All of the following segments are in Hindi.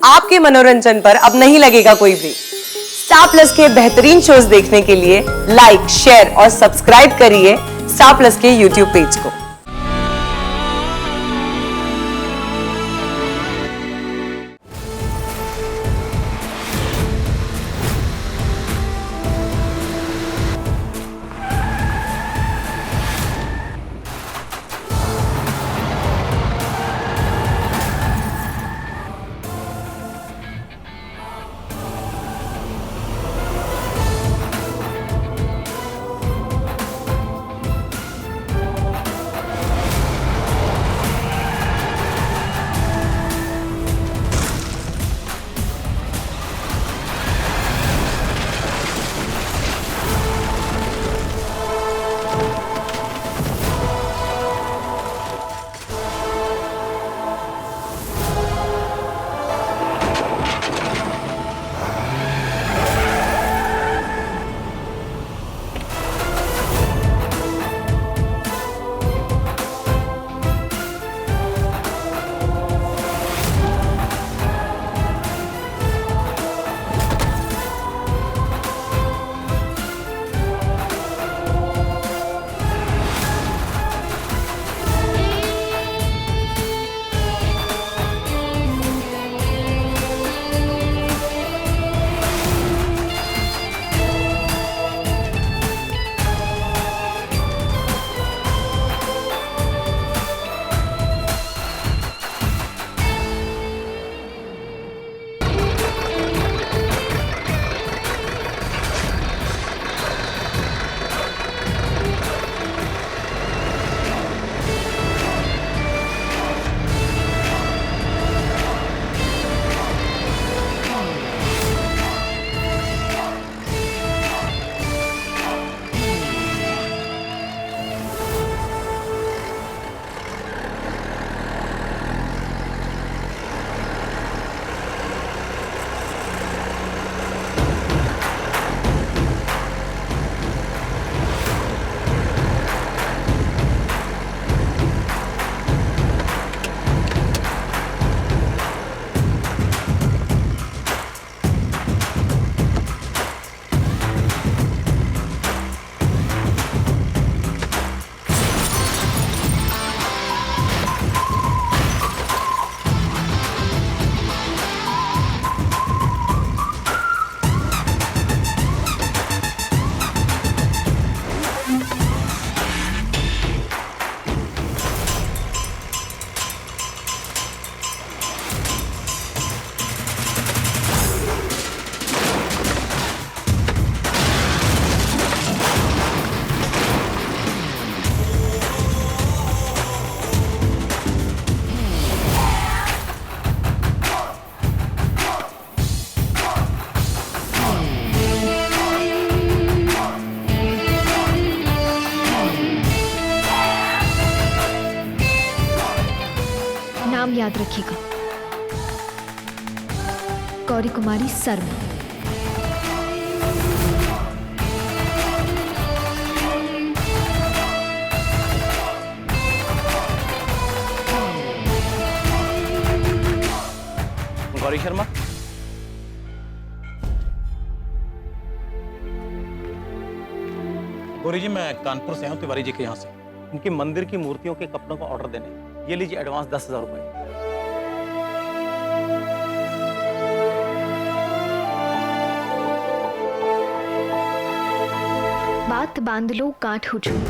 आपके मनोरंजन पर अब नहीं लगेगा कोई ब्रेक। स्टार प्लस के बेहतरीन शोज देखने के लिए लाइक, शेयर और सब्सक्राइब करिए स्टार प्लस के यूट्यूब पेज को। नाम याद रखिएगा, गौरी कुमारी शर्मा। गौरी शर्मा, गौरी जी मैं कानपुर से हूं, तिवारी जी के यहां से। उनकी मंदिर की मूर्तियों के कपड़ों का ऑर्डर देने। ये लीजिए एडवांस 10,000 रुपए। बात बांध लो, गांठ हो चुकी।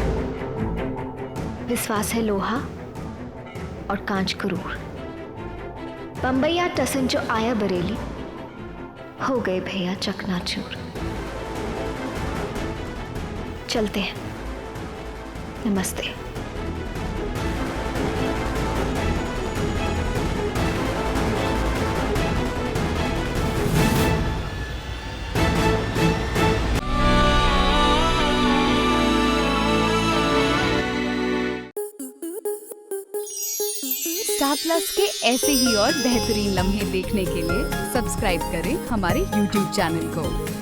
विश्वास है लोहा और कांच करूर। बम्बैया टसन जो आया बरेली, हो गए भैया चकनाचूर। चलते हैं, नमस्ते। स्टार प्लस के ऐसे ही और बेहतरीन लम्हे देखने के लिए सब्सक्राइब करें हमारे YouTube चैनल को।